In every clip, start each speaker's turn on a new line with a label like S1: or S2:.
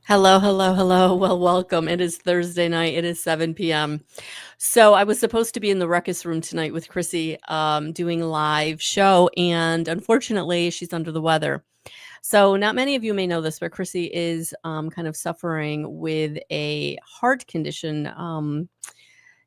S1: Hello, hello, hello. Well, welcome. It is Thursday night. It is 7 p.m. So I was supposed to be in the ruckus room tonight with Chrissy doing a live show, and unfortunately, she's under the weather. So not many of you may know this, but Chrissy is kind of suffering with a heart condition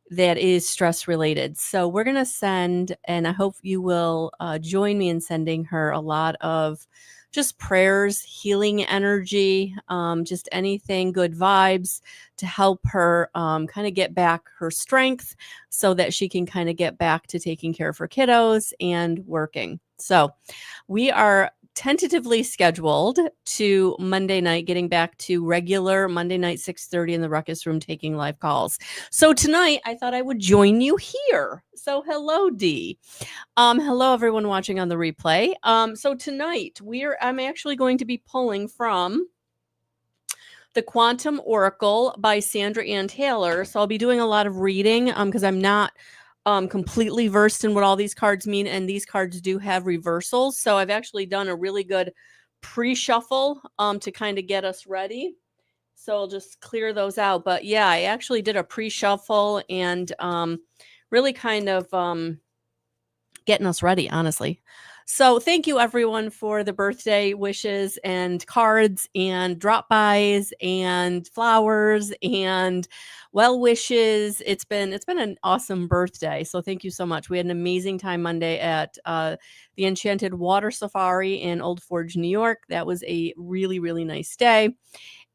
S1: that is stress related. So we're going to send, and I hope you will join me in sending her a lot of just prayers, healing energy, just anything, good vibes to help her kind of get back her strength so that she can kind of get back to taking care of her kiddos and working. So we are tentatively scheduled to Monday night, getting back to regular Monday night, 6:30 in the ruckus room, taking live calls. So tonight I thought I would join you here. So hello, Dee. Hello everyone watching on the replay. So tonight I'm actually going to be pulling from the Quantum Oracle by Sandra Ann Taylor. So I'll be doing a lot of reading because I'm not completely versed in what all these cards mean, and these cards do have reversals. So I've actually done a really good pre-shuffle to kind of get us ready. So I'll just clear those out. But yeah, I actually did a pre-shuffle and really kind of getting us ready, honestly. So thank you everyone for the birthday wishes and cards and drop-bys and flowers and well wishes. It's been an awesome birthday. So thank you so much. We had an amazing time Monday at the Enchanted Water Safari in Old Forge, New York. That was a really, really nice day.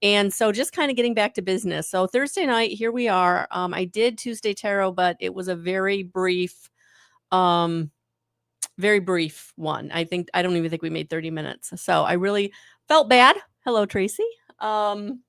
S1: And so just kind of getting back to business. So Thursday night, here we are. I did Tuesday Tarot, but it was a very brief um one. I don't even think we made 30 minutes. So I really felt bad. Hello, Tracy. And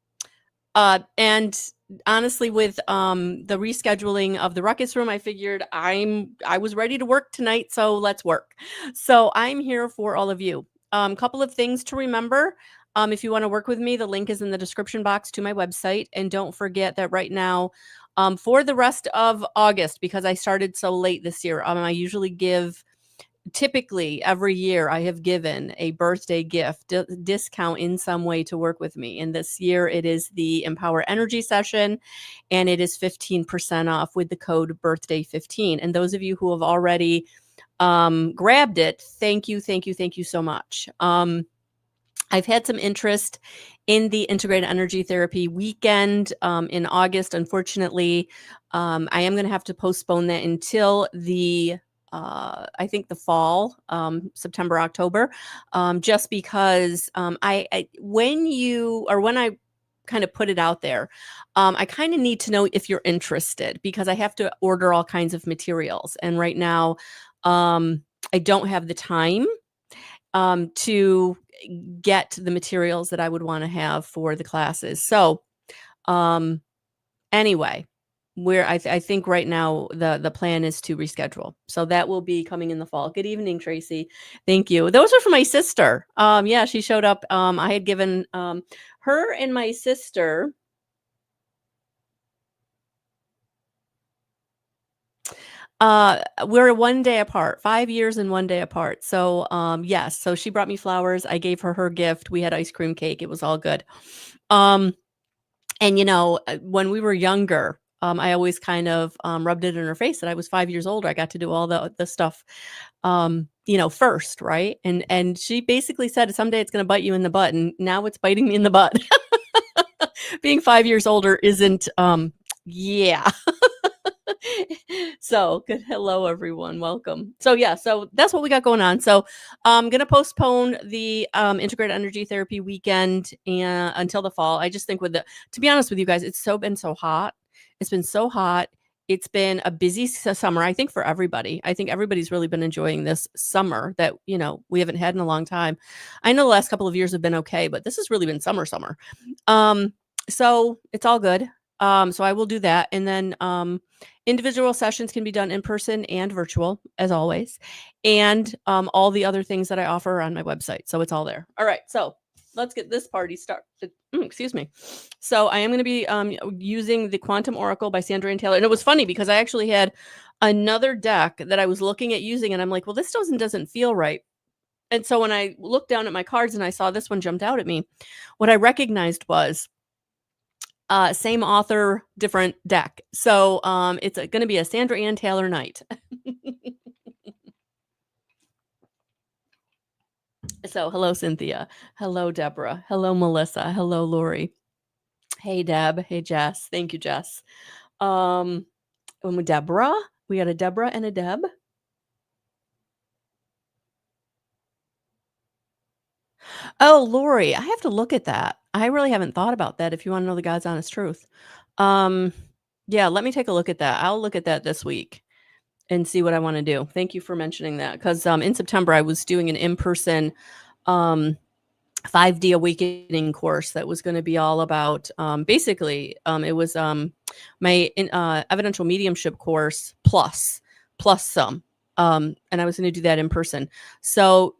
S1: honestly, with the rescheduling of the ruckus room, I figured I was ready to work tonight, so let's work. So I'm here for all of you. Couple of things to remember. If you want to work with me, the link is in the description box to my website. And don't forget that right now, for the rest of August, because I started so late this year, I usually give typically every year I have given a birthday gift discount in some way to work with me. And this year it is the Empower Energy session, and it is 15% off with the code birthday15. And those of you who have already grabbed it, thank you so much. I've had some interest in the integrated energy therapy weekend in August. Unfortunately, I am going to have to postpone that until I think the fall, September, October, just because when I kind of put it out there, I kind of need to know if you're interested, because I have to order all kinds of materials. And right now, I don't have the time to get the materials that I would want to have for the classes. So anyway, I think right now the plan is to reschedule. So that will be coming in the fall. Good evening, Tracy. Thank you. Those are for my sister. Yeah, she showed up. I had given her and my sister we're 1 day apart, 5 years and 1 day apart. So yes, so she brought me flowers. I gave her gift. We had ice cream cake. It was all good. And when we were younger, I always kind of rubbed it in her face that I was 5 years older. I got to do all the stuff, first, right? And she basically said, someday it's going to bite you in the butt, and now it's biting me in the butt. Being 5 years older isn't, yeah. So good. Hello, everyone. Welcome. So yeah, so that's what we got going on. So I'm going to postpone the integrated energy therapy weekend until the fall. I just think to be honest with you guys, it's been so hot. It's been so hot. It's been a busy summer, I think, for everybody. I think everybody's really been enjoying this summer that, we haven't had in a long time. I know the last couple of years have been okay, but this has really been summer. So it's all good. So I will do that. And then individual sessions can be done in person and virtual, as always. And all the other things that I offer are on my website. So it's all there. All right. So let's get this party started. Excuse me. So I am going to be using the Quantum Oracle by Sandra Ann Taylor. And it was funny because I actually had another deck that I was looking at using, and I'm like, well, this doesn't feel right. And so when I looked down at my cards and I saw this one jumped out at me, what I recognized was Same author, different deck. So, it's gonna be a Sandra Ann Taylor night. So, hello, Cynthia. Hello, Deborah. Hello, Melissa. Hello, Lori. Hey, Deb. Hey, Jess. Thank you, Jess. Um, Deborah? We got a Deborah and a Deb? Oh, Lori, I have to look at that. I really haven't thought about that if you wanna know the God's honest truth. Um, yeah, let me take a look at that. I'll look at that this week and see what I wanna do. Thank you for mentioning that 'cause, in September, I was doing an in-person, um 5D awakening course that was going to be all about basically it was my evidential mediumship course plus some and I was going to do that in person. So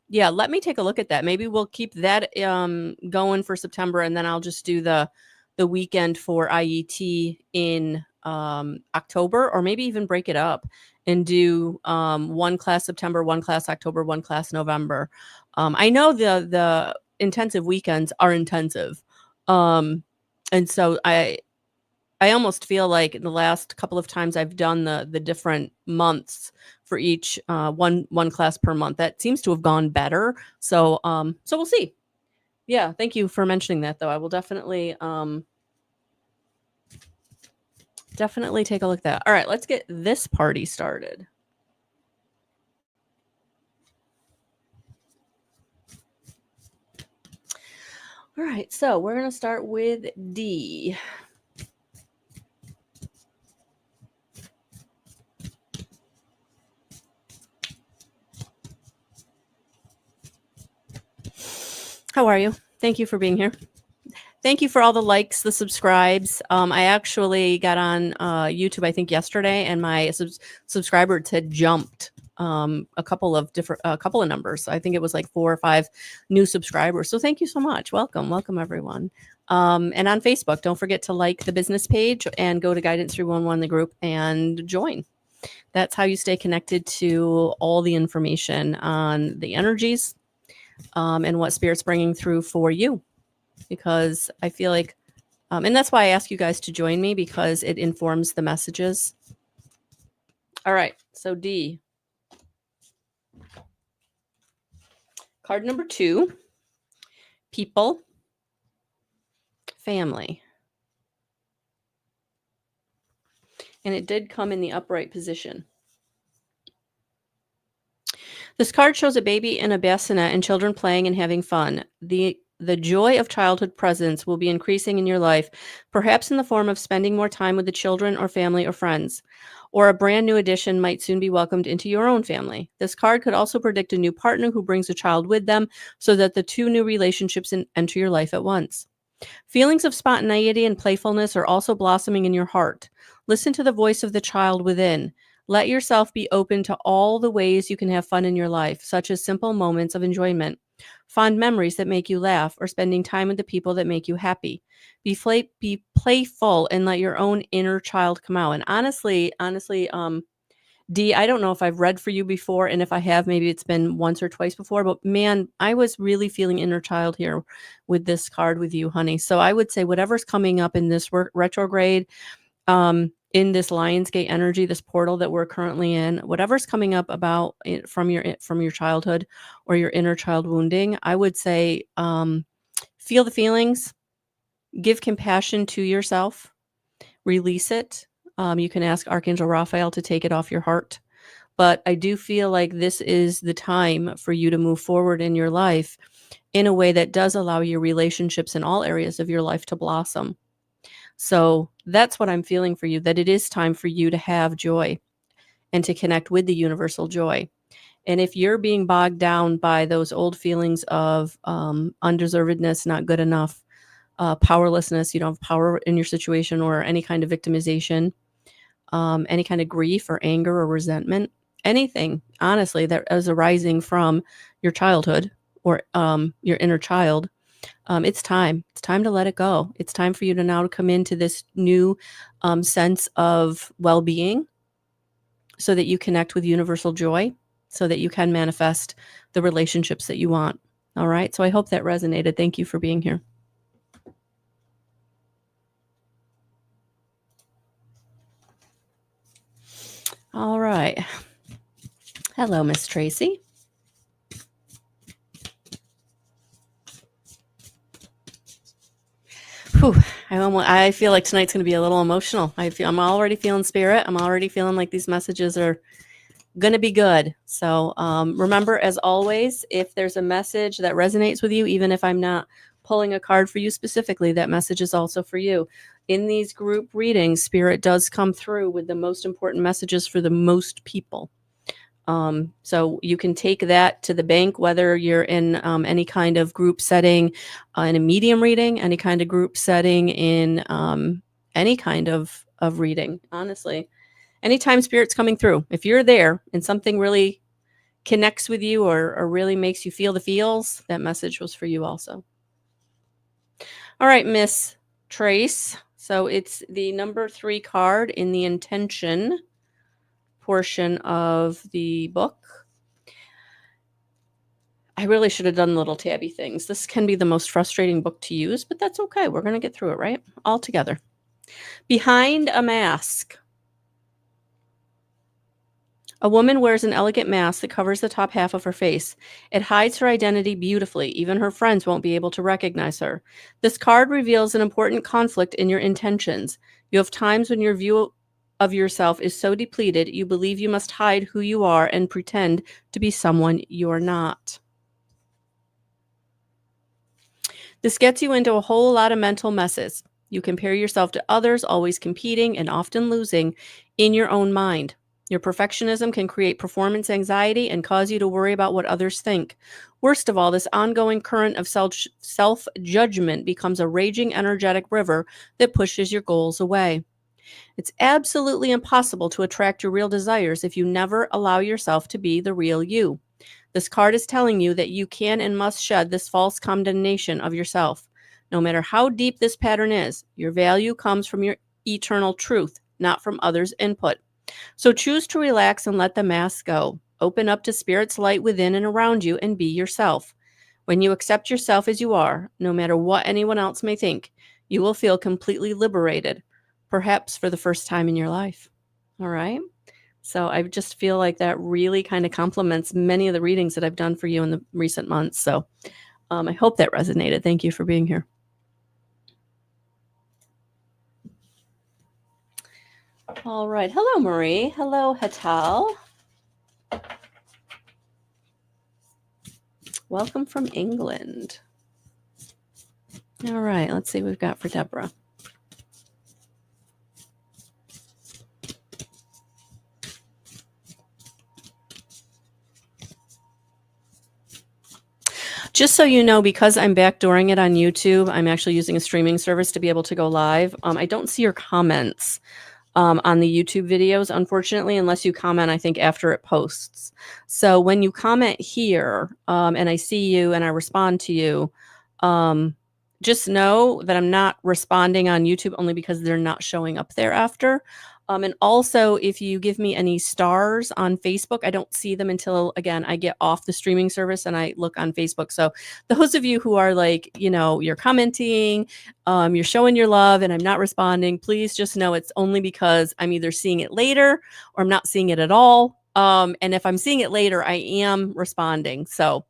S1: yeah, let me take a look at that. Maybe we'll keep that going for September, and then I'll just do the weekend for IET in October, or maybe even break it up and do one class September, one class October, one class November. I know the intensive weekends are intensive. And so I almost feel like the last couple of times I've done the different months for each one class per month, that seems to have gone better. So so we'll see. Yeah, thank you for mentioning that though. I will definitely take a look at that. All right, let's get this party started. All right, so we're going to start with D. How are you? Thank you for being here. Thank you for all the likes, the subscribes. I actually got on YouTube, I think yesterday, and my subscribers had jumped a couple of numbers. I think it was like 4 or 5 new subscribers. So thank you so much. Welcome everyone. And on Facebook, don't forget to like the business page and go to Guidance 311, the group, and join. That's how you stay connected to all the information on the energies and what Spirit's bringing through for you. Because I feel like, and that's why I ask you guys to join me, because it informs the messages. All right, so D. Card number 2, people, family. And it did come in the upright position. This card shows a baby in a bassinet and children playing and having fun. The joy of childhood presence will be increasing in your life, perhaps in the form of spending more time with the children or family or friends. Or a brand new addition might soon be welcomed into your own family. This card could also predict a new partner who brings a child with them, so that the 2 new relationships enter your life at once. Feelings of spontaneity and playfulness are also blossoming in your heart. Listen to the voice of the child within. Let yourself be open to all the ways you can have fun in your life, such as simple moments of enjoyment, fond memories that make you laugh, or spending time with the people that make you happy. Be playful and let your own inner child come out. And honestly, D, I don't know if I've read for you before, and if I have, maybe it's been once or twice before, but man, I was really feeling inner child here with this card with you, honey. So I would say whatever's coming up in this retrograde, in this Lionsgate energy, this portal that we're currently in, whatever's coming up about it from your childhood or your inner child wounding, I would say feel the feelings, give compassion to yourself, release it. You can ask Archangel Raphael to take it off your heart. But I do feel like this is the time for you to move forward in your life in a way that does allow your relationships in all areas of your life to blossom. So that's what I'm feeling for you, that it is time for you to have joy and to connect with the universal joy. And if you're being bogged down by those old feelings of undeservedness, not good enough, powerlessness, you don't have power in your situation, or any kind of victimization, any kind of grief or anger or resentment, anything, honestly, that is arising from your childhood or your inner child, it's time. It's time to let it go. It's time for you to now come into this new sense of well-being, so that you connect with universal joy, so that you can manifest the relationships that you want. All right. So I hope that resonated. Thank you for being here. All right. Hello, Miss Tracy. Whew, I feel like tonight's going to be a little emotional. I'm already feeling spirit. I'm already feeling like these messages are going to be good. So remember, as always, if there's a message that resonates with you, even if I'm not pulling a card for you specifically, that message is also for you. In these group readings, spirit does come through with the most important messages for the most people. So you can take that to the bank, whether you're in any kind of group setting, in a medium reading, any kind of group setting, in any kind of reading, honestly. Anytime spirit's coming through, if you're there and something really connects with you or really makes you feel the feels, that message was for you also. All right, Miss Trace. So it's the number 3 card in the intention portion of the book. I really should have done little tabby things. This can be the most frustrating book to use, but that's okay. We're going to get through it, right? All together. Behind a mask. A woman wears an elegant mask that covers the top half of her face. It hides her identity beautifully. Even her friends won't be able to recognize her. This card reveals an important conflict in your intentions. You have times when your view of yourself is so depleted, you believe you must hide who you are and pretend to be someone you're not. This gets you into a whole lot of mental messes. You compare yourself to others, always competing and often losing in your own mind. Your perfectionism can create performance anxiety and cause you to worry about what others think. Worst of all, this ongoing current of self-judgment becomes a raging, energetic river that pushes your goals away. It's absolutely impossible to attract your real desires if you never allow yourself to be the real you. This card is telling you that you can and must shed this false condemnation of yourself. No matter how deep this pattern is, your value comes from your eternal truth, not from others' input. So choose to relax and let the mask go. Open up to Spirit's light within and around you and be yourself. When you accept yourself as you are, no matter what anyone else may think, you will feel completely liberated, perhaps for the first time in your life. All right? So I just feel like that really kind of complements many of the readings that I've done for you in the recent months. So I hope that resonated. Thank you for being here. All right. Hello, Marie. Hello, Hatal. Welcome from England. All right. Let's see what we've got for Deborah. Just so you know, because I'm backdooring it on YouTube, I'm actually using a streaming service to be able to go live. I don't see your comments on the YouTube videos, unfortunately, unless you comment, I think, after it posts. So when you comment here and I see you and I respond to you, just know that I'm not responding on YouTube only because they're not showing up there after. And also, if you give me any stars on Facebook, I don't see them until, again, I get off the streaming service and I look on Facebook. So those of you who are like, you're commenting, you're showing your love and I'm not responding, please just know it's only because I'm either seeing it later or I'm not seeing it at all. And if I'm seeing it later, I am responding. So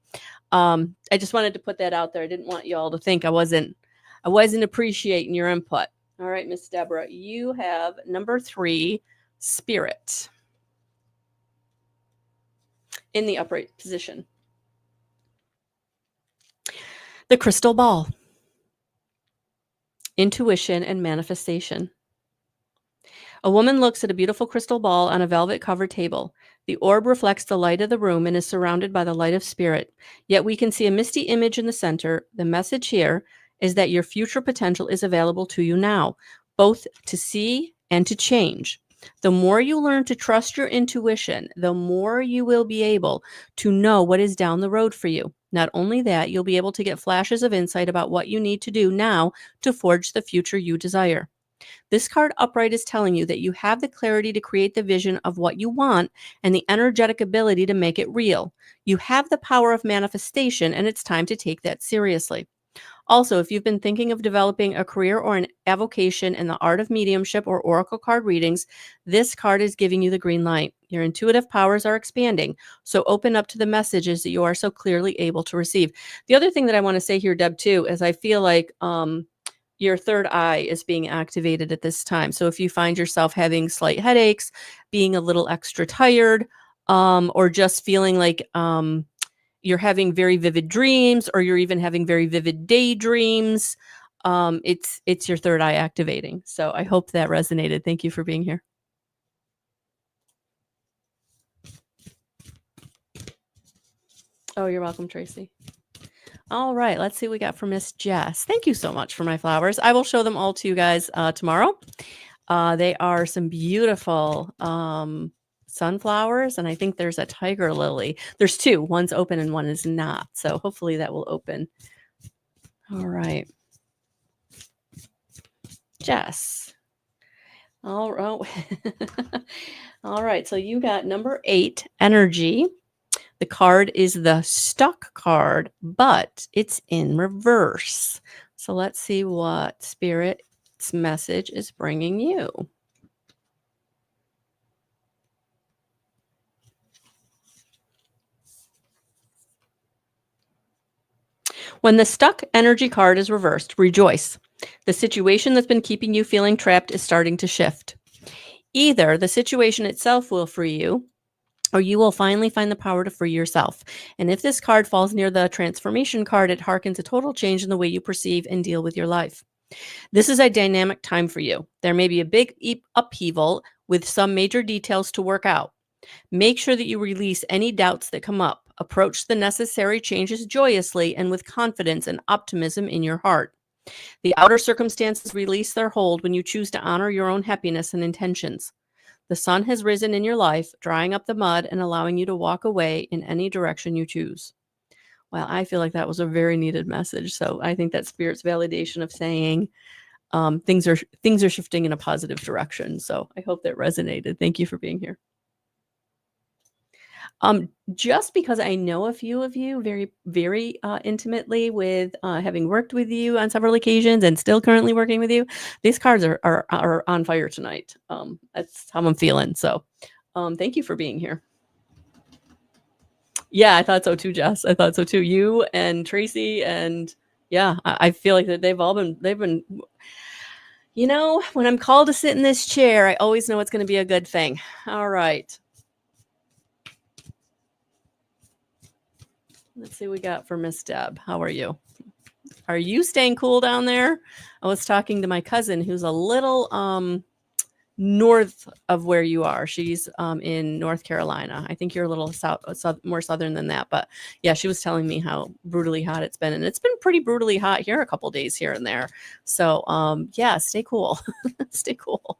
S1: I just wanted to put that out there. I didn't want you all to think I wasn't appreciating your input. All right, Miss Deborah, you have number 3, Spirit, in the upright position. The crystal ball, intuition and manifestation. A woman looks at a beautiful crystal ball on a velvet-covered table. The orb reflects the light of the room and is surrounded by the light of spirit. Yet we can see a misty image in the center. The message here is that your future potential is available to you now, both to see and to change. The more you learn to trust your intuition, the more you will be able to know what is down the road for you. Not only that, you'll be able to get flashes of insight about what you need to do now to forge the future you desire. This card upright is telling you that you have the clarity to create the vision of what you want and the energetic ability to make it real. You have the power of manifestation, and it's time to take that seriously. Also, if you've been thinking of developing a career or an avocation in the art of mediumship or oracle card readings, this card is giving you the green light. Your intuitive powers are expanding, so open up to the messages that you are so clearly able to receive. The other thing that I want to say here, Deb, too, is I feel like your third eye is being activated at this time. So if you find yourself having slight headaches, being a little extra tired, or just feeling like you're having very vivid dreams, or you're even having very vivid daydreams, it's your third eye activating. So I hope that resonated. Thank you for being here. Oh, you're welcome, Tracy. All right, let's see what we got for Miss Jess. Thank you so much for my flowers. I will show them all to you guys tomorrow. They are some beautiful sunflowers, and I think there's a tiger lily. There's two. One's open and one is not. So hopefully that will open. All right. Jess. All right. All right. So you got number 8, energy. The card is the stuck card, but it's in reverse. So let's see what Spirit's message is bringing you. When the stuck energy card is reversed, rejoice. The situation that's been keeping you feeling trapped is starting to shift. Either the situation itself will free you, or you will finally find the power to free yourself. And if this card falls near the transformation card, it harkens a total change in the way you perceive and deal with your life. This is a dynamic time for you. There may be a big upheaval with some major details to work out. Make sure that you release any doubts that come up. Approach the necessary changes joyously and with confidence and optimism in your heart. The outer circumstances release their hold when you choose to honor your own happiness and intentions. The sun has risen in your life, drying up the mud and allowing you to walk away in any direction you choose. Well, I feel like that was a very needed message. So I think that Spirit's validation of saying things are shifting in a positive direction. So I hope that resonated. Thank you for being here. Just because I know a few of you very, very intimately with having worked with you on several occasions and still currently working with you, these cards are on fire tonight. That's how I'm feeling. So thank you for being here. Yeah, I thought so too, Jess. I thought so too. You and Tracy, and yeah, I feel like that they've been, when I'm called to sit in this chair, I always know it's going to be a good thing. All right. Let's see what we got for Miss Deb. How are you? Are you staying cool down there? I was talking to my cousin who's a little north of where you are. She's in North Carolina. I think you're a little more southern than that. But yeah, she was telling me how brutally hot it's been. And it's been pretty brutally hot here a couple days here and there. So yeah, stay cool. Stay cool.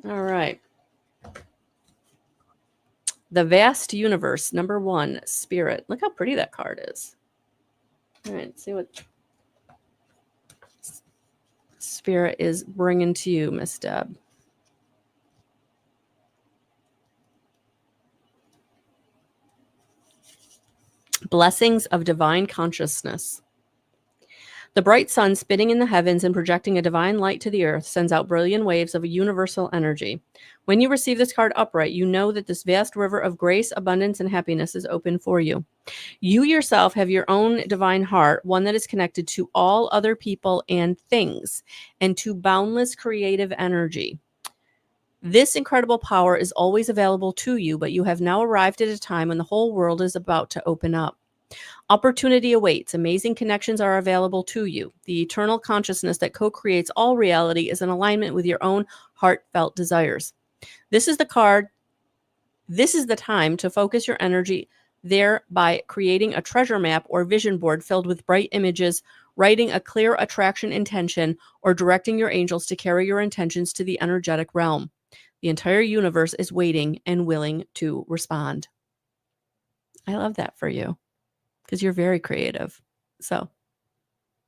S1: All right. The Vast Universe, number 1, Spirit. Look how pretty that card is. All right, let's see what Spirit is bringing to you, Miss Deb. Blessings of divine consciousness. The bright sun spinning in the heavens and projecting a divine light to the earth sends out brilliant waves of a universal energy. When you receive this card upright, you know that this vast river of grace, abundance, and happiness is open for you. You yourself have your own divine heart, one that is connected to all other people and things, and to boundless creative energy. This incredible power is always available to you, but you have now arrived at a time when the whole world is about to open up. Opportunity awaits. Amazing connections are available to you. The eternal consciousness that co-creates all reality is in alignment with your own heartfelt desires. This is the card. This is the time to focus your energy there by creating a treasure map or vision board filled with bright images, writing a clear attraction intention, or directing your angels to carry your intentions to the energetic realm. The entire universe is waiting and willing to respond. I love that for you, because you're very creative. So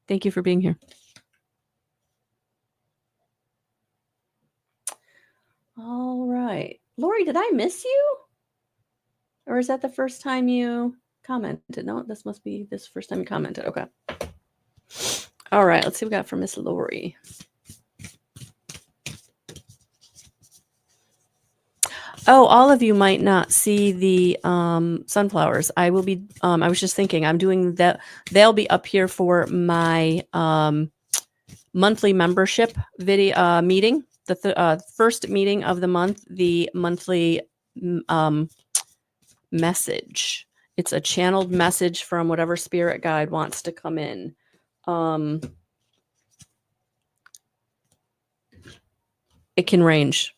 S1: thank you for being here. All right. Lori, did I miss you? Or is that the first time you commented? No, this must be this first time you commented. Okay. All right, let's see what we got from Miss Lori. Oh, all of you might not see the sunflowers. I will be, I was just thinking, I'm doing that. They'll be up here for my monthly membership video meeting, the first meeting of the month, the monthly message. It's a channeled message from whatever spirit guide wants to come in. It can range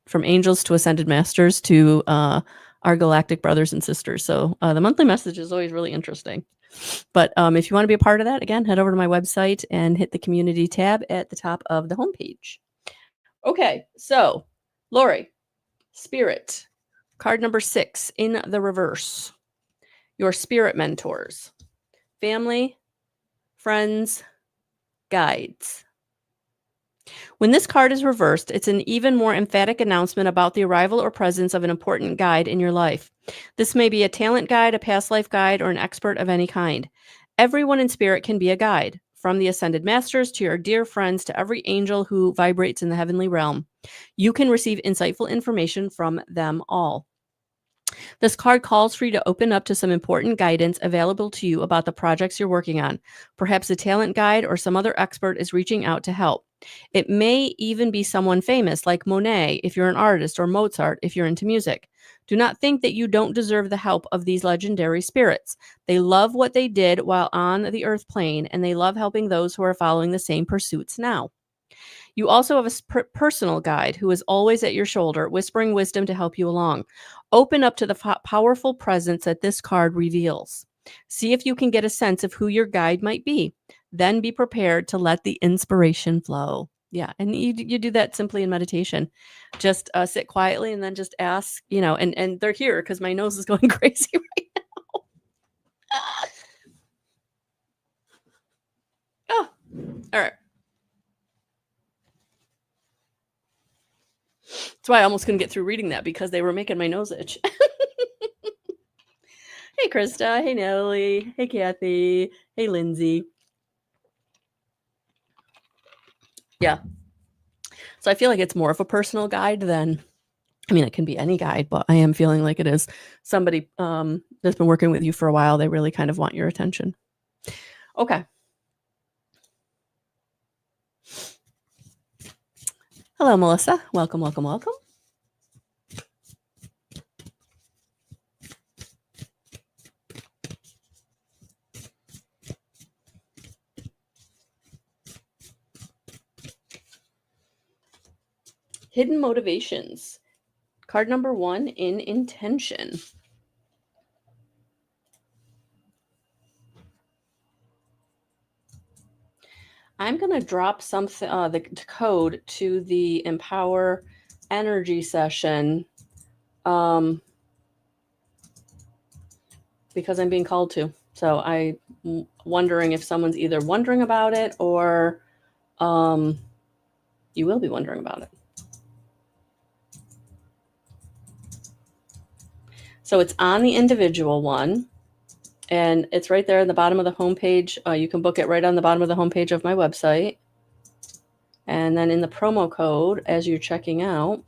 S1: from angels to ascended masters to our galactic brothers and sisters. So the monthly message is always really interesting. But if you want to be a part of that, again, head over to my website and hit the community tab at the top of the homepage. Okay, so Lori, Spirit, card number 6 in the reverse. Your spirit mentors, family, friends, guides. When this card is reversed, it's an even more emphatic announcement about the arrival or presence of an important guide in your life. This may be a talent guide, a past life guide, or an expert of any kind. Everyone in spirit can be a guide, from the ascended masters to your dear friends to every angel who vibrates in the heavenly realm. You can receive insightful information from them all. This card calls for you to open up to some important guidance available to you about the projects you're working on. Perhaps a talent guide or some other expert is reaching out to help. It may even be someone famous like Monet if you're an artist, or Mozart if you're into music. Do not think that you don't deserve the help of these legendary spirits. They love what they did while on the earth plane, and they love helping those who are following the same pursuits now. You also have a personal guide who is always at your shoulder, whispering wisdom to help you along. Open up to the powerful presence that this card reveals. See if you can get a sense of who your guide might be. Then be prepared to let the inspiration flow. Yeah, and you do that simply in meditation. Just sit quietly and then just ask, and they're here because my nose is going crazy right now. Oh, all right. That's why I almost couldn't get through reading that, because they were making my nose itch. Hey, Krista. Hey, Natalie. Hey, Kathy. Hey, Lindsay. Yeah. So I feel like it's more of a personal guide than, it can be any guide, but I am feeling like it is somebody that's been working with you for a while. They really kind of want your attention. Okay. Hello, Melissa. Welcome, welcome, welcome. Hidden motivations. Card number 1 in intention. I'm going to drop something, the code to the Empower Energy session because I'm being called to. So I'm wondering if someone's either wondering about it or you will be wondering about it. So it's on the individual one, and it's right there in the bottom of the homepage. You can book it right on the bottom of the homepage of my website. And then in the promo code, as you're checking out,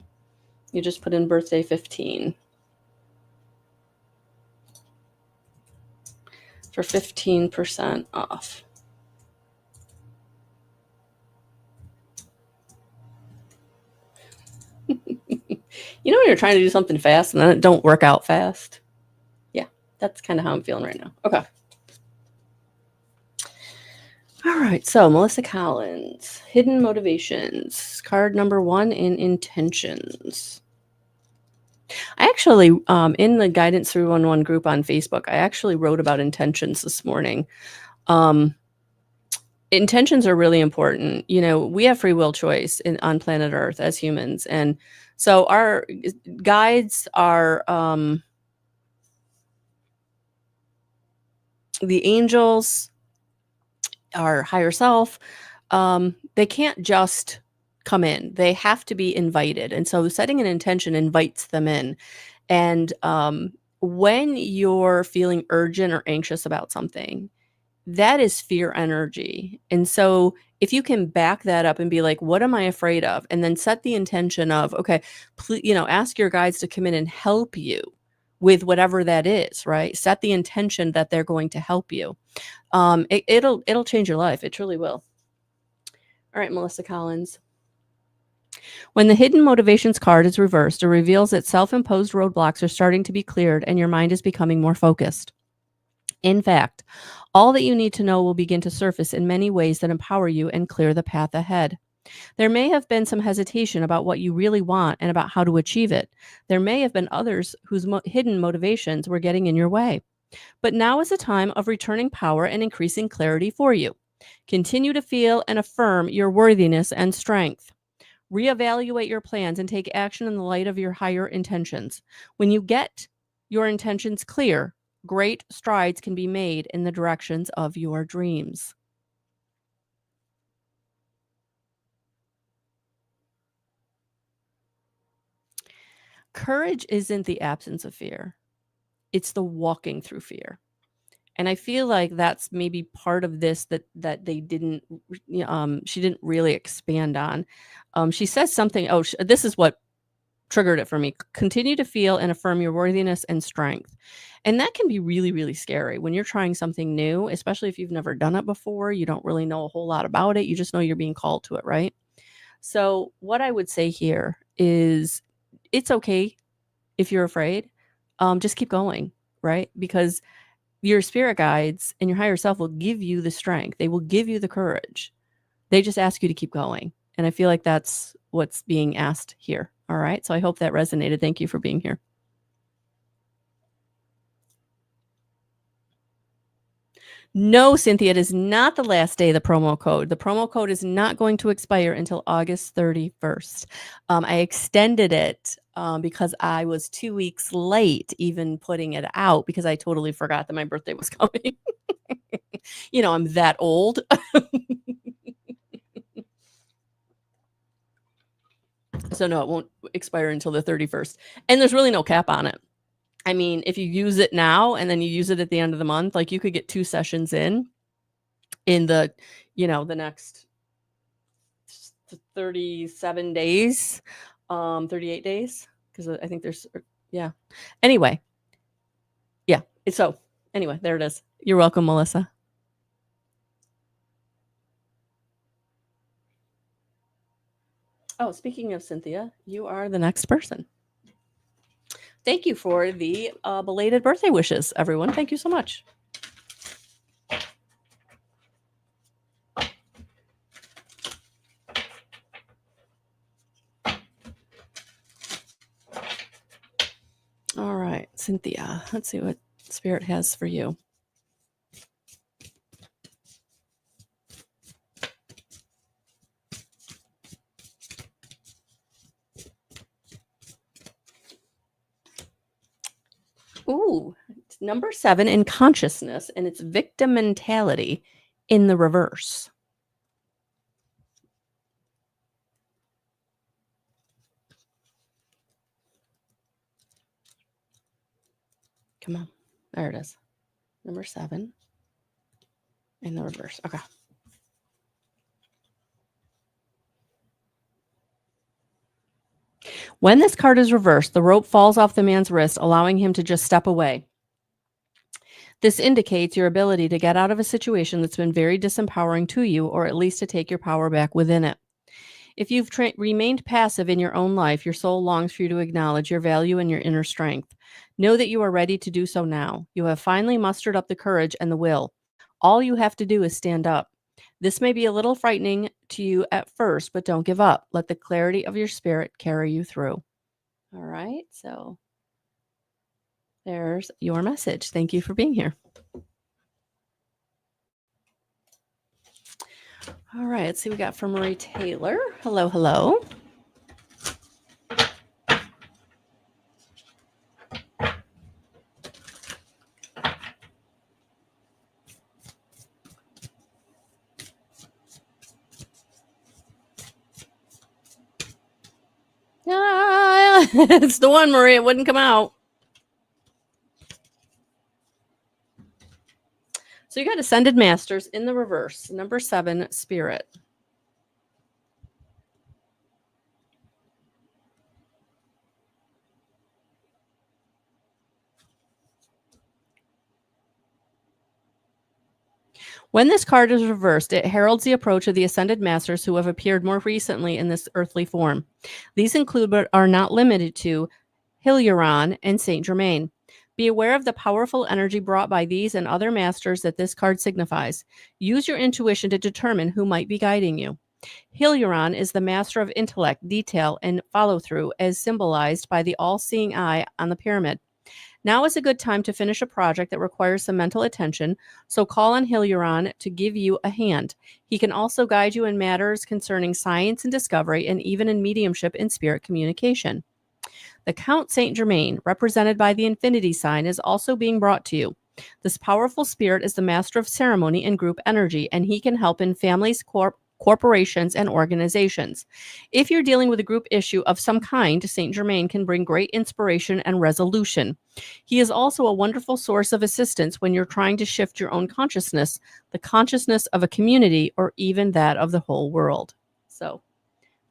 S1: you just put in birthday 15 for 15% off. You know when you're trying to do something fast and then it don't work out fast? Yeah, that's kind of how I'm feeling right now. Okay. All right, so Melissa Collins, Hidden Motivations, card number 1 in Intentions. I actually, in the Guidance 311 group on Facebook, I actually wrote about intentions this morning. Intentions are really important. We have free will choice on planet Earth as humans. And so our guides are the angels, our higher self. They can't just come in. They have to be invited. And so setting an intention invites them in. And when you're feeling urgent or anxious about something, that is fear energy. And so if you can back that up and be like, what am I afraid of? And then set the intention of, okay, please, ask your guides to come in and help you with whatever that is, right? Set the intention that they're going to help you. It'll change your life. It truly will. All right, Melissa Collins. When the hidden motivations card is reversed, it reveals that self-imposed roadblocks are starting to be cleared and your mind is becoming more focused. In fact, all that you need to know will begin to surface in many ways that empower you and clear the path ahead. There may have been some hesitation about what you really want and about how to achieve it. There may have been others whose hidden motivations were getting in your way. But now is a time of returning power and increasing clarity for you. Continue to feel and affirm your worthiness and strength. Reevaluate your plans and take action in the light of your higher intentions. When you get your intentions clear, great strides can be made in the directions of your dreams. Courage isn't the absence of fear. It's the walking through fear. And I feel like that's maybe part of this that they didn't she didn't really expand on. She says something, this is what triggered it for me. Continue to feel and affirm your worthiness and strength. And that can be really, really scary when you're trying something new, especially if you've never done it before. You don't really know a whole lot about it. You just know you're being called to it, right? So, what I would say here is it's okay if you're afraid. Just keep going, right? Because your spirit guides and your higher self will give you the strength. They will give you the courage. They just ask you to keep going. And I feel like that's what's being asked here. All right. So I hope that resonated. Thank you for being here. No, Cynthia, it is not the last day of the promo code. The promo code is not going to expire until August 31st. I extended it because I was 2 weeks late even putting it out because I totally forgot that my birthday was coming. I'm that old. So no, it won't expire until the 31st. And there's really no cap on it. I mean, if you use it now and then you use it at the end of the month, like you could get 2 sessions in the, the next 37 days, 38 days, because I think there's, yeah. Anyway, yeah. So anyway, there it is. You're welcome, Melissa. Oh, speaking of Cynthia, you are the next person. Thank you for the belated birthday wishes, everyone. Thank you so much. All right, Cynthia, let's see what Spirit has for you. Ooh, it's number 7 in consciousness, and it's victim mentality in the reverse. Come on. There it is. Number 7 in the reverse. Okay. When this card is reversed, the rope falls off the man's wrist, allowing him to just step away. This indicates your ability to get out of a situation that's been very disempowering to you, or at least to take your power back within it. If you've remained passive in your own life, your soul longs for you to acknowledge your value and your inner strength. Know that you are ready to do so now. You have finally mustered up the courage and the will. All you have to do is stand up. This may be a little frightening to you at first, but don't give up. Let the clarity of your spirit carry you through. All right, so there's your message. Thank you for being here. All right, let's see what we got from Marie Taylor. Hello, hello. It's the one, Marie. It wouldn't come out. So you got Ascended Masters in the reverse. Number 7, Spirit. When this card is reversed, it heralds the approach of the Ascended Masters who have appeared more recently in this earthly form. These include, but are not limited to, Hilarion and Saint Germain. Be aware of the powerful energy brought by these and other masters that this card signifies. Use your intuition to determine who might be guiding you. Hilarion is the master of intellect, detail, and follow through, as symbolized by the all seeing eye on the pyramid. Now is a good time to finish a project that requires some mental attention, so call on Hilarion to give you a hand. He can also guide you in matters concerning science and discovery, and even in mediumship and spirit communication. The Count Saint Germain, represented by the infinity sign, is also being brought to you. This powerful spirit is the master of ceremony and group energy, and he can help in families, corporations, and organizations. If you're dealing with a group issue of some kind, Saint Germain can bring great inspiration and resolution. He is also a wonderful source of assistance when you're trying to shift your own consciousness, the consciousness of a community, or even that of the whole world. So,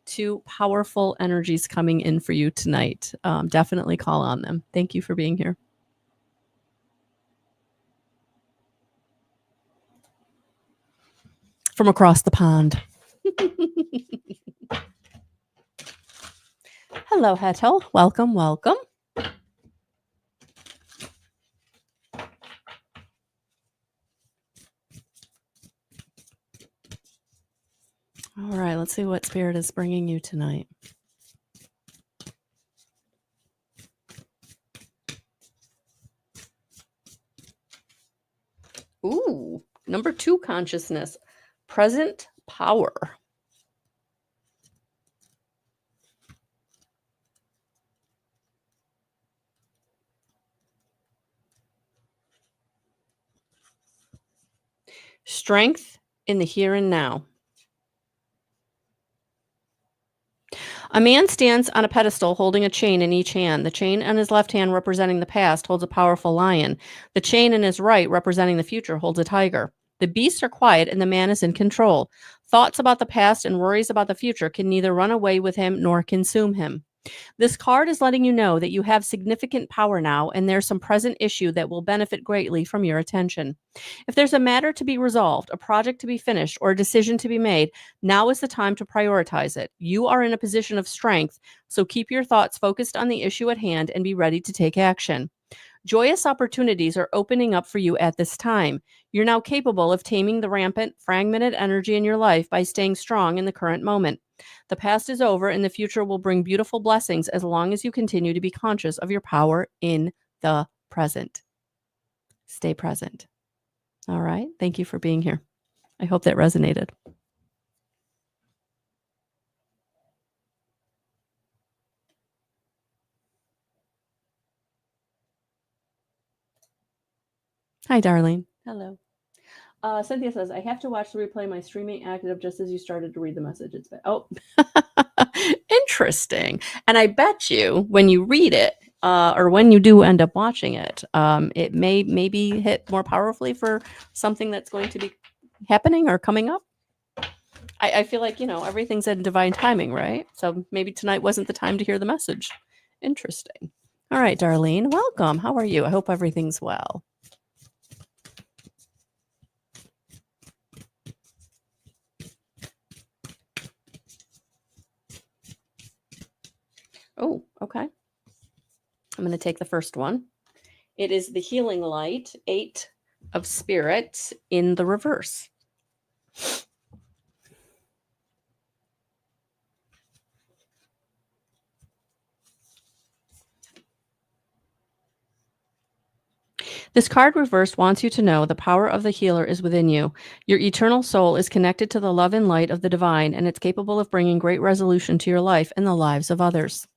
S1: 2 powerful energies coming in for you tonight. Definitely call on them. Thank you for being here. From across the pond. Hello, Hetel. Welcome, welcome. All right, let's see what Spirit is bringing you tonight. Ooh, number 2 consciousness, present power. Strength in the here and now. A man stands on a pedestal holding a chain in each hand. The chain on his left hand, representing the past, holds a powerful lion. The chain in his right, representing the future, holds a tiger. The beasts are quiet and the man is in control. Thoughts about the past and worries about the future can neither run away with him nor consume him. This card is letting you know that you have significant power now, and there's some present issue that will benefit greatly from your attention. If there's a matter to be resolved, a project to be finished, or a decision to be made, now is the time to prioritize it. You are in a position of strength, so keep your thoughts focused on the issue at hand and be ready to take action. Joyous opportunities are opening up for you at this time. You're now capable of taming the rampant, fragmented energy in your life by staying strong in the current moment. The past is over and the future will bring beautiful blessings as long as you continue to be conscious of your power in the present. Stay present. All right. Thank you for being here. I hope that resonated. Hi, Darlene. Hello. Cynthia says, I have to watch the replay. My streaming active just as you started to read the message. It's been, oh, interesting. And I bet you when you read it, or when you do end up watching it, it may maybe hit more powerfully for something that's going to be happening or coming up. I feel like, everything's in divine timing, right? So maybe tonight wasn't the time to hear the message. Interesting. All right, Darlene, welcome. How are you? I hope everything's well. Oh, okay. I'm going to take the first one. It is the Healing Light, 8 of Spirit in the reverse. This card reversed wants you to know the power of the healer is within you. Your eternal soul is connected to the love and light of the divine, and it's capable of bringing great resolution to your life and the lives of others.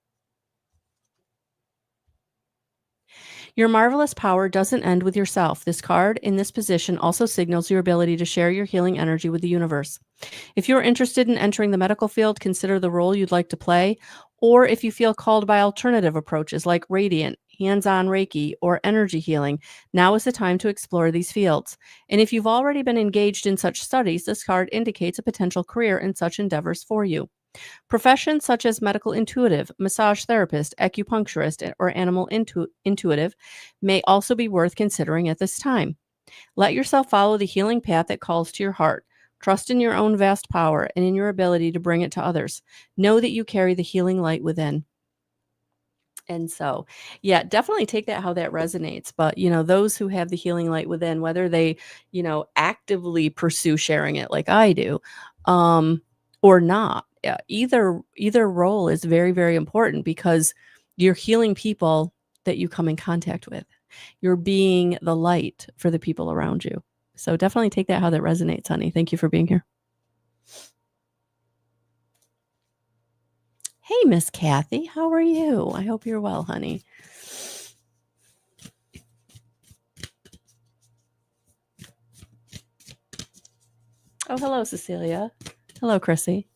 S1: Your marvelous power doesn't end with yourself. This card in this position also signals your ability to share your healing energy with the universe. If you're interested in entering the medical field, consider the role you'd like to play, Or if you feel called by alternative approaches like radiant, hands-on Reiki, or energy healing, now is the time to explore these fields. And if you've already been engaged in such studies, this card indicates a potential career in such endeavors for you. Professions such as medical intuitive, massage therapist, acupuncturist, or animal intuitive may also be worth considering at this time. Let yourself follow the healing path that calls to your heart. Trust in your own vast power and in your ability to bring it to others. Know that you carry the healing light within. And so, yeah, definitely take that how that resonates. But, those who have the healing light within, whether they, actively pursue sharing it like I do, or not, either role is very, very important because you're healing people that you come in contact with. You're being the light for the people around you. So definitely take that how that resonates, honey. Thank you for being here. Hey, Miss Kathy, how are you? I hope you're well, honey. Oh, hello, Cecilia. Hello, Chrissy.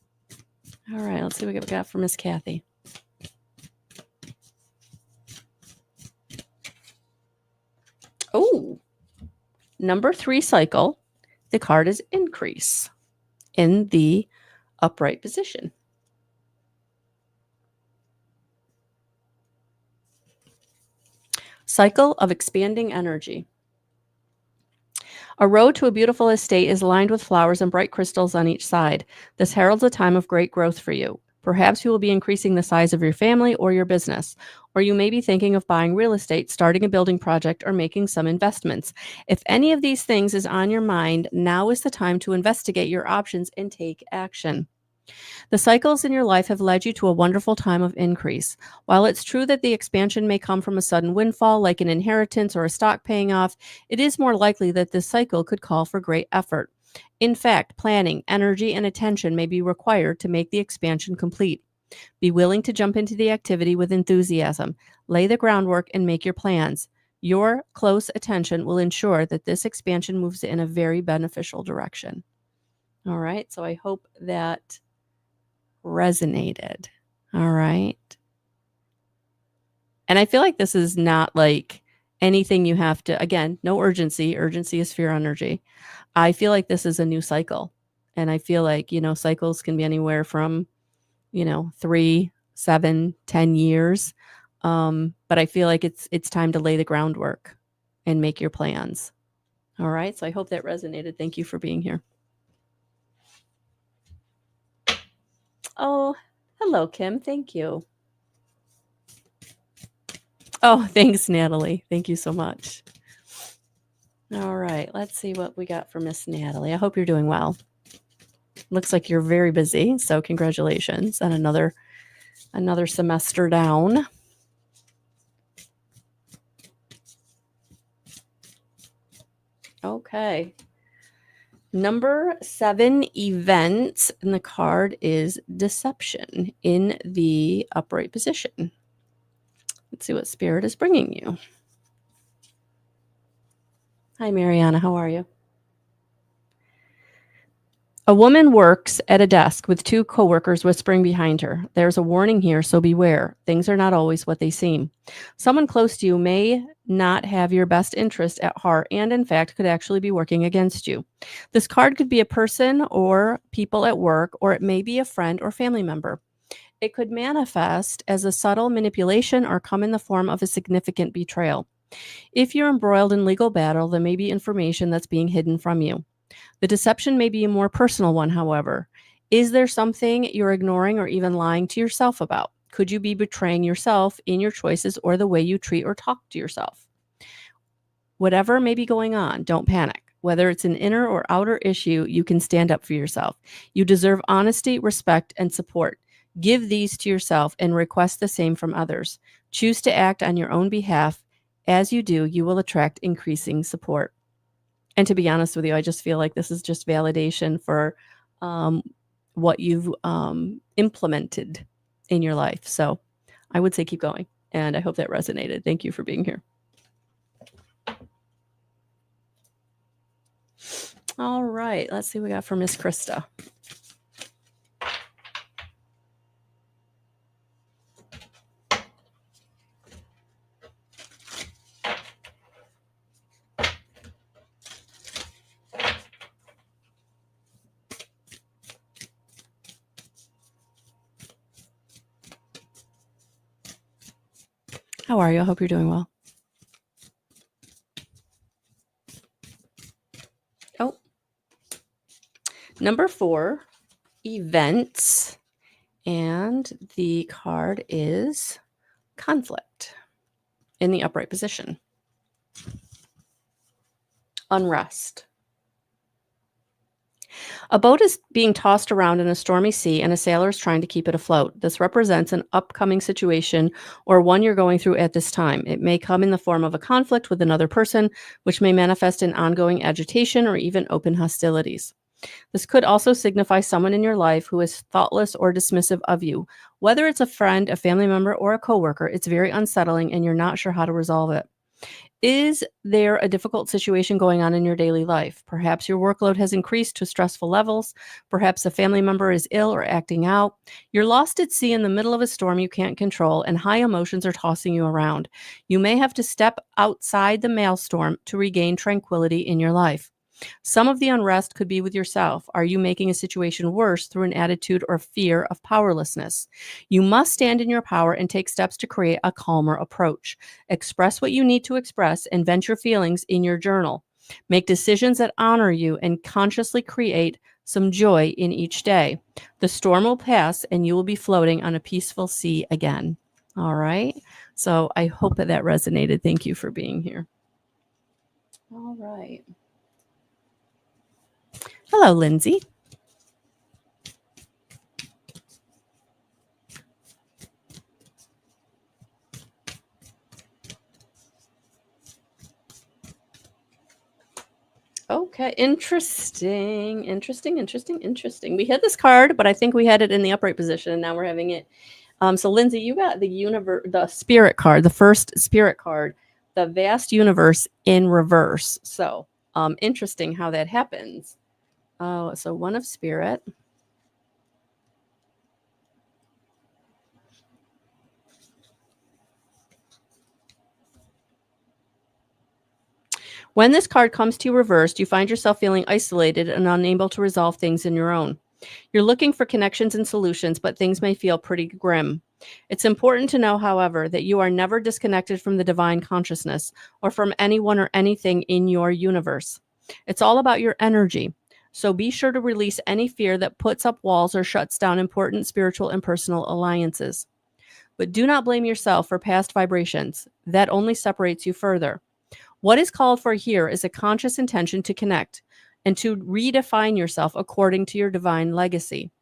S1: All right, let's see what we got for Miss Kathy. Oh, number 3 cycle. The card is increase in the upright position. Cycle of expanding energy. A road to a beautiful estate is lined with flowers and bright crystals on each side. This heralds a time of great growth for you. Perhaps you will be increasing the size of your family or your business, or you may be thinking of buying real estate, starting a building project, or making some investments. If any of these things is on your mind, now is the time to investigate your options and take action. The cycles in your life have led you to a wonderful time of increase. While it's true that the expansion may come from a sudden windfall like an inheritance or a stock paying off, it is more likely that this cycle could call for great effort. In fact, planning, energy, and attention may be required to make the expansion complete. Be willing to jump into the activity with enthusiasm, lay the groundwork, and make your plans. Your close attention will ensure that this expansion moves in a very beneficial direction. All right, so I hope that resonated. All right. And I feel like this is not like anything you have to, again, no urgency. Urgency is fear energy. I feel like this is a new cycle. And I feel like, cycles can be anywhere from, 3, 7, 10 years. But I feel like it's time to lay the groundwork and make your plans. All right. So I hope that resonated. Thank you for being here. Oh, hello, Kim. Thank you. Oh, thanks, Natalie. Thank you so much. All right, let's see what we got for Miss Natalie. I hope you're doing well. Looks like you're very busy, so congratulations on another semester down. Okay. Number 7 event, and the card is deception in the upright position. Let's see what Spirit is bringing you. Hi, Mariana. How are you? A woman works at a desk with 2 coworkers whispering behind her. There's a warning here, so beware. Things are not always what they seem. Someone close to you may not have your best interest at heart and, in fact, could actually be working against you. This card could be a person or people at work, or it may be a friend or family member. It could manifest as a subtle manipulation or come in the form of a significant betrayal. If you're embroiled in legal battle, there may be information that's being hidden from you. The deception may be a more personal one, however. Is there something you're ignoring or even lying to yourself about? Could you be betraying yourself in your choices or the way you treat or talk to yourself? Whatever may be going on, don't panic. Whether it's an inner or outer issue, you can stand up for yourself. You deserve honesty, respect, and support. Give these to yourself and request the same from others. Choose to act on your own behalf. As you do, you will attract increasing support. And to be honest with you, I just feel like this is just validation for what you've implemented in your life. So I would say keep going. And I hope that resonated. Thank you for being here. All right. Let's see what we got for Miss Krista. How are you? I hope you're doing well. Oh, number 4, events. And the card is conflict in the upright position. Unrest. A boat is being tossed around in a stormy sea, and a sailor is trying to keep it afloat. This represents an upcoming situation or one you're going through at this time. It may come in the form of a conflict with another person, which may manifest in ongoing agitation or even open hostilities. This could also signify someone in your life who is thoughtless or dismissive of you. Whether it's a friend, a family member, or a coworker, it's very unsettling and you're not sure how to resolve it. Is there a difficult situation going on in your daily life? Perhaps your workload has increased to stressful levels. Perhaps a family member is ill or acting out. You're lost at sea in the middle of a storm you can't control, and high emotions are tossing you around. You may have to step outside the maelstrom to regain tranquility in your life. Some of the unrest could be with yourself. Are you making a situation worse through an attitude or fear of powerlessness? You must stand in your power and take steps to create a calmer approach. Express what you need to express and vent your feelings in your journal. Make decisions that honor you and consciously create some joy in each day. The storm will pass and you will be floating on a peaceful sea again. All right. So I hope that resonated. Thank you for being here. All right. Hello, Lindsay. Okay, interesting. We had this card, but I think we had it in the upright position, and now we're having it. So, Lindsay, you got the spirit card, the first spirit card, the vast universe in reverse. So, interesting how that happens. Oh, so one of spirit. When this card comes to you reversed, you find yourself feeling isolated and unable to resolve things in your own. You're looking for connections and solutions, but things may feel pretty grim. It's important to know, however, that you are never disconnected from the divine consciousness or from anyone or anything in your universe. It's all about your energy. So be sure to release any fear that puts up walls or shuts down important spiritual and personal alliances. But do not blame yourself for past vibrations. That only separates you further. What is called for here is a conscious intention to connect and to redefine yourself according to your divine legacy.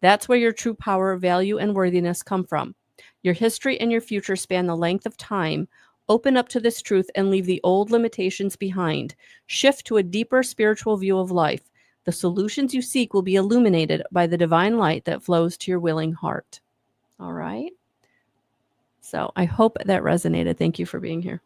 S1: That's where your true power, value, and worthiness come from. Your history and your future span the length of time. Open up to this truth and leave the old limitations behind. Shift to a deeper spiritual view of life. The solutions you seek will be illuminated by the divine light that flows to your willing heart. All right. So I hope that resonated. Thank you for being here.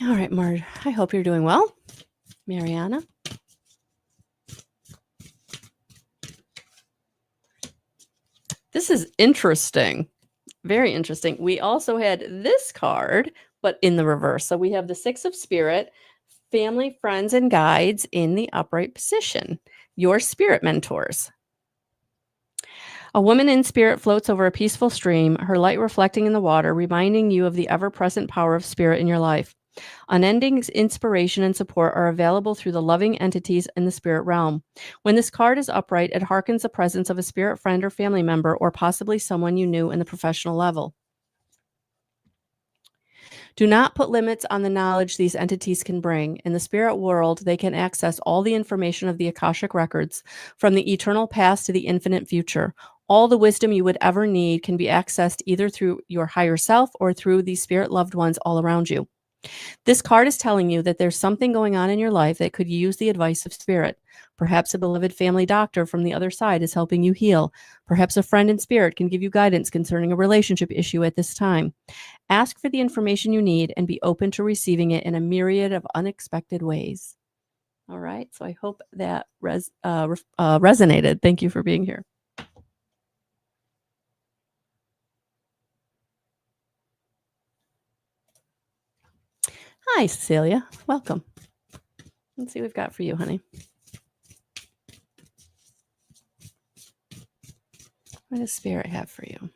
S1: All right, Mard, I hope you're doing well. Mariana. This is interesting. Very interesting. We also had this card, but in the reverse. So we have the Six of Spirit, family, friends, and guides in the upright position. Your spirit mentors. A woman in spirit floats over a peaceful stream, her light reflecting in the water, reminding you of the ever-present power of spirit in your life. Unending inspiration and support are available through the loving entities in the spirit realm. When this card is upright, it harkens the presence of a spirit friend or family member, or possibly someone you knew in the professional level. Do not put limits on the knowledge these entities can bring. In the spirit world, they can access all the information of the Akashic records, from the eternal past to the infinite future. All the wisdom you would ever need can be accessed either through your higher self or through these spirit loved ones all around you. This card is telling you that there's something going on in your life that could use the advice of spirit. Perhaps a beloved family doctor from the other side is helping you heal. Perhaps a friend in spirit can give you guidance concerning a relationship issue at this time. Ask for the information you need and be open to receiving it in a myriad of unexpected ways. All right, so I hope that resonated. Thank you for being here. Hi, Cecilia. Welcome. Let's see what we've got for you, honey. What does Spirit have for you?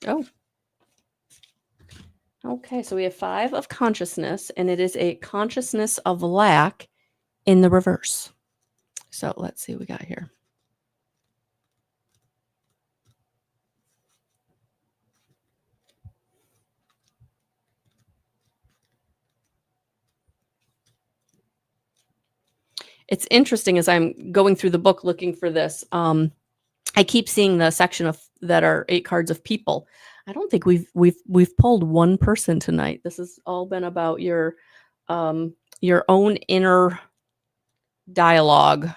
S1: Oh. Okay, so we have 5 of consciousness, and it is a consciousness of lack in the reverse. So let's see what we got here. It's interesting as I'm going through the book looking for this. I keep seeing the section of that are 8 cards of people. I don't think we've pulled one person tonight. This has all been about your own inner dialogue.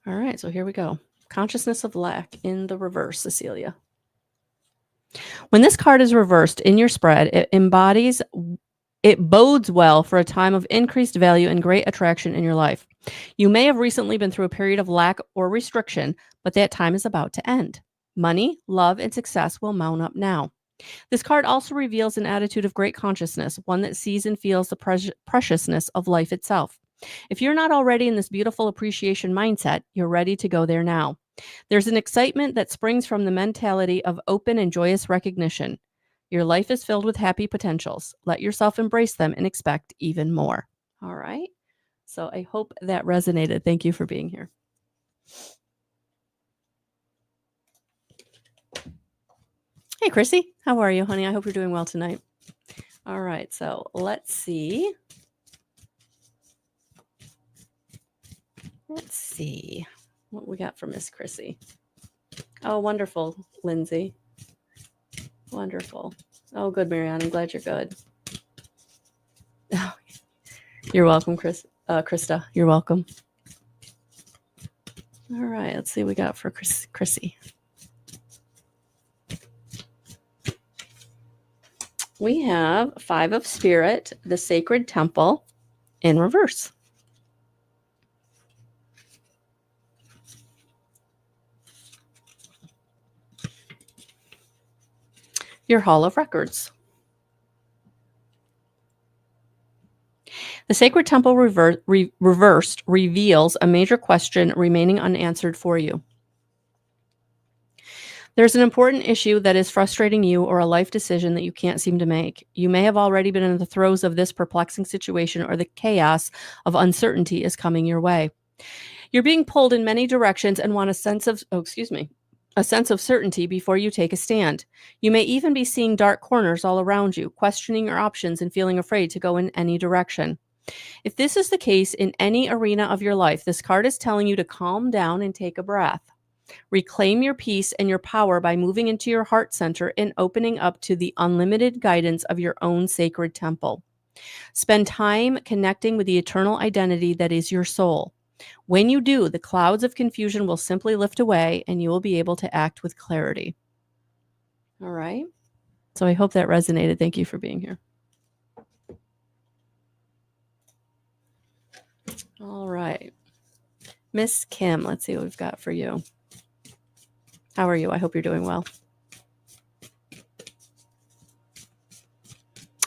S1: All right, so here we go. Consciousness of lack in the reverse, Cecilia. When this card is reversed in your spread, it bodes well for a time of increased value and great attraction in your life. You may have recently been through a period of lack or restriction, but that time is about to end. Money, love, and success will mount up now. This card also reveals an attitude of great consciousness, one that sees and feels the preciousness of life itself. If you're not already in this beautiful appreciation mindset, you're ready to go there now. There's an excitement that springs from the mentality of open and joyous recognition. Your life is filled with happy potentials. Let yourself embrace them and expect even more. All right. So I hope that resonated. Thank you for being here. Hey, Chrissy. How are you, honey? I hope you're doing well tonight. All right. So let's see. Let's see what we got from Miss Chrissy. Oh, wonderful, Lindsay. Wonderful. Oh, good, Marianne. I'm glad you're good. Oh, you're welcome, Krista. You're welcome. All right. Let's see what we got for Chrissy. We have 5 of Spirit, the Sacred Temple, in reverse. Your Hall of Records. The Sacred Temple reversed reveals a major question remaining unanswered for you. There's an important issue that is frustrating you or a life decision that you can't seem to make. You may have already been in the throes of this perplexing situation, or the chaos of uncertainty is coming your way. You're being pulled in many directions and want a sense of certainty before you take a stand. You may even be seeing dark corners all around you, questioning your options and feeling afraid to go in any direction. If this is the case in any arena of your life, this card is telling you to calm down and take a breath. Reclaim your peace and your power by moving into your heart center and opening up to the unlimited guidance of your own sacred temple. Spend time connecting with the eternal identity that is your soul. When you do, the clouds of confusion will simply lift away and you will be able to act with clarity. All right. So I hope that resonated. Thank you for being here. All right. Miss Kim, let's see what we've got for you. How are you? I hope you're doing well.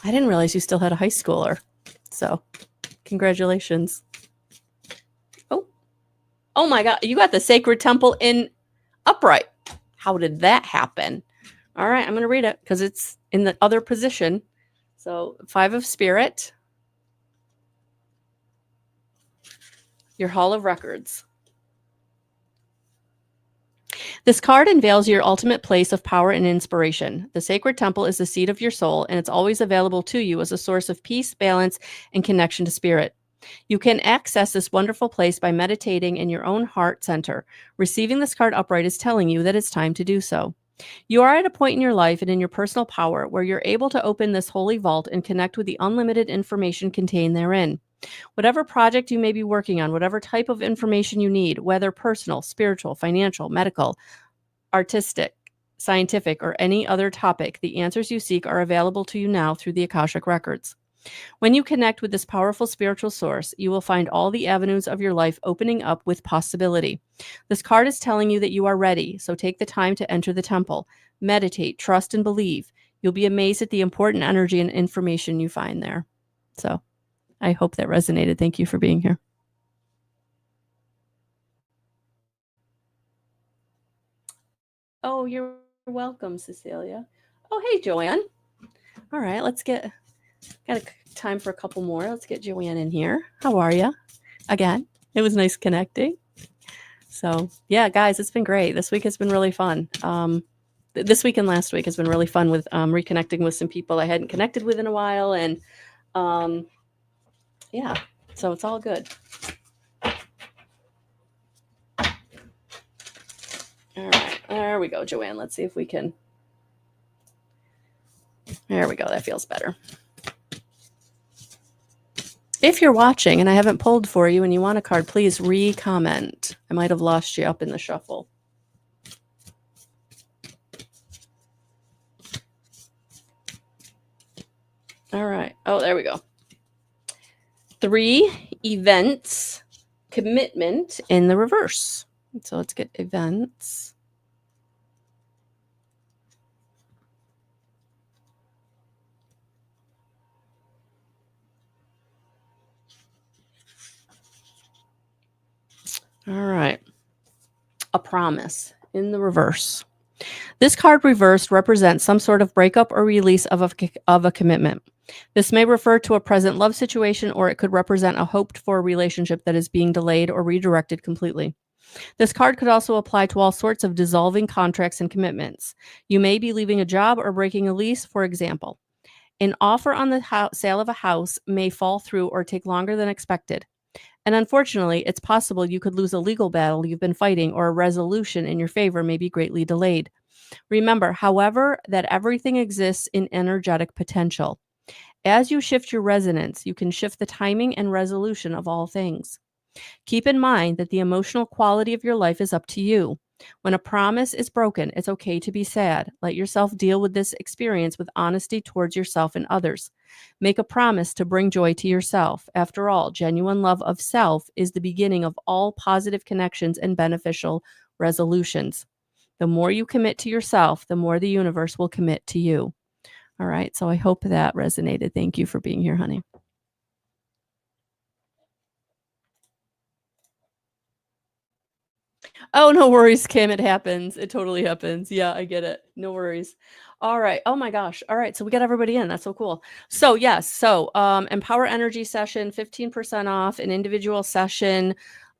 S1: I didn't realize you still had a high schooler. So congratulations. Oh my God, you got the Sacred Temple in upright. How did that happen? All right, I'm going to read it because it's in the other position. So 5 of Spirit. Your Hall of Records. This card unveils your ultimate place of power and inspiration. The Sacred Temple is the seat of your soul, and it's always available to you as a source of peace, balance, and connection to spirit. You can access this wonderful place by meditating in your own heart center. Receiving this card upright is telling you that it's time to do so. You are at a point in your life and in your personal power where you're able to open this holy vault and connect with the unlimited information contained therein. Whatever project you may be working on, whatever type of information you need, whether personal, spiritual, financial, medical, artistic, scientific, or any other topic, the answers you seek are available to you now through the Akashic Records. When you connect with this powerful spiritual source, you will find all the avenues of your life opening up with possibility. This card is telling you that you are ready, so take the time to enter the temple. Meditate, trust, and believe. You'll be amazed at the important energy and information you find there. So I hope that resonated. Thank you for being here. Oh, you're welcome, Cecilia. Oh, hey, Joanne. All right, got time for a couple more. Let's get Joanne in here. How are you? Again, it was nice connecting. So yeah, guys, it's been great. This week has been really fun. This week and last week has been really fun with reconnecting with some people I hadn't connected with in a while. And yeah, so it's all good. All right, there we go, Joanne. Let's see if we can. There we go. That feels better. If you're watching and I haven't pulled for you and you want a card, please re-comment. I might have lost you up in the shuffle. All right. Oh, there we go. 3 events, commitment in the reverse. So let's get events. All right. A promise in the reverse. This card reversed represents some sort of breakup or release of a commitment. This may refer to a present love situation, or it could represent a hoped-for relationship that is being delayed or redirected completely. This card could also apply to all sorts of dissolving contracts and commitments. You may be leaving a job or breaking a lease, for example. An offer on the sale of a house may fall through or take longer than expected. And unfortunately, it's possible you could lose a legal battle you've been fighting, or a resolution in your favor may be greatly delayed. Remember, however, that everything exists in energetic potential. As you shift your resonance, you can shift the timing and resolution of all things. Keep in mind that the emotional quality of your life is up to you. When a promise is broken, it's okay to be sad. Let yourself deal with this experience with honesty towards yourself and others. Make a promise to bring joy to yourself. After all, genuine love of self is the beginning of all positive connections and beneficial resolutions. The more you commit to yourself, the more the universe will commit to you. All right, so I hope that resonated. Thank you for being here, honey. Oh, no worries, Kim. It happens. It totally happens. Yeah, I get it. No worries. All right. Oh my gosh. All right. So we got everybody in. That's so cool. So yes. So Empower Energy session, 15% off, an individual session,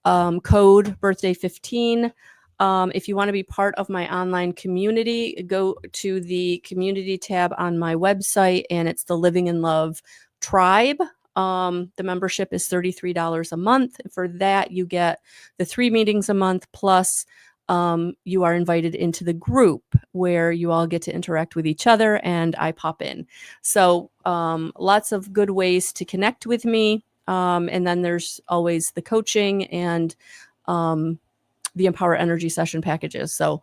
S1: code birthday 15. If you want to be part of my online community, go to the community tab on my website, and it's the Living in Love Tribe. The membership is $33 a month. For that, you get the 3 meetings a month, plus you are invited into the group where you all get to interact with each other, and I pop in. So lots of good ways to connect with me. And then there's always the coaching and the Empower Energy session packages. So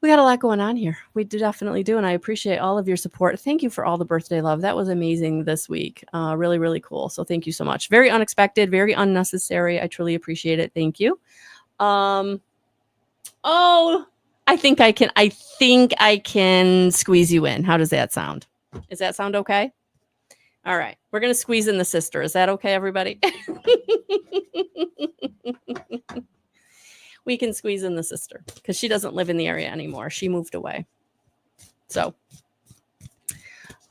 S1: we got a lot going on here. We definitely do. And I appreciate all of your support. Thank you for all the birthday love. That was amazing this week. Really, really cool. So thank you so much. Very unexpected, very unnecessary. I truly appreciate it. Thank you. Oh, I think I can squeeze you in. How does that sound? Does that sound okay? All right. We're going to squeeze in the sister. Is that okay, everybody? We can squeeze in the sister because she doesn't live in the area anymore. She moved away. So,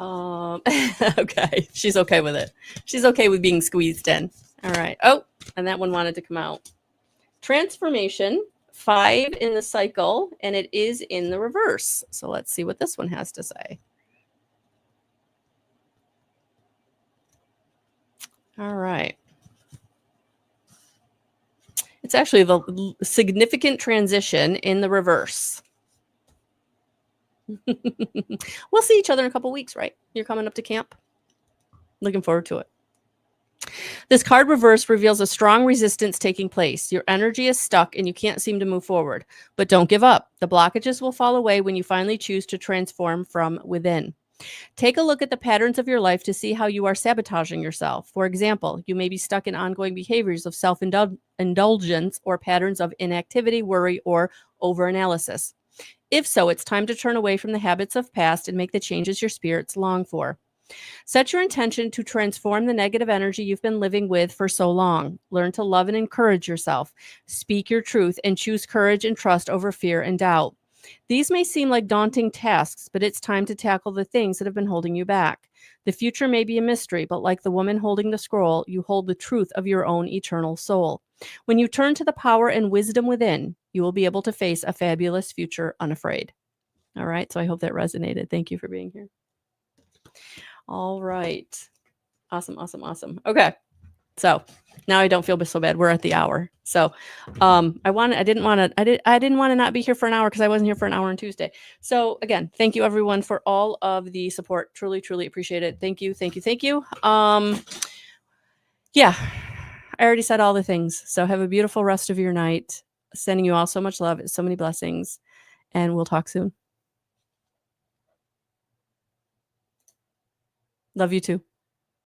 S1: okay. She's okay with it. She's okay with being squeezed in. All right. Oh, and that one wanted to come out. Transformation, 5 in the cycle, and it is in the reverse. So let's see what this one has to say. All right. It's actually the significant transition in the reverse. We'll see each other in a couple weeks, right? You're coming up to camp. Looking forward to it. This card reverse reveals a strong resistance taking place. Your energy is stuck and you can't seem to move forward. But don't give up. The blockages will fall away when you finally choose to transform from within. Take a look at the patterns of your life to see how you are sabotaging yourself. For example, you may be stuck in ongoing behaviors of self indulgence or patterns of inactivity, worry, or overanalysis. If so, it's time to turn away from the habits of past and make the changes your spirits long for. Set your intention to transform the negative energy you've been living with for so long. Learn to love and encourage yourself. Speak your truth and choose courage and trust over fear and doubt. These may seem like daunting tasks, but it's time to tackle the things that have been holding you back. The future may be a mystery, but like the woman holding the scroll, you hold the truth of your own eternal soul. When you turn to the power and wisdom within, you will be able to face a fabulous future unafraid. All right, so I hope that resonated. Thank you for being here. All right. Awesome, awesome, awesome. Okay. So now I don't feel so bad. We're at the hour. So I didn't want to not be here for an hour because I wasn't here for an hour on Tuesday. So again, thank you everyone for all of the support. Truly, truly appreciate it. Thank you, thank you, thank you. Yeah, I already said all the things. So have a beautiful rest of your night. Sending you all so much love, so many blessings, and we'll talk soon. Love you too.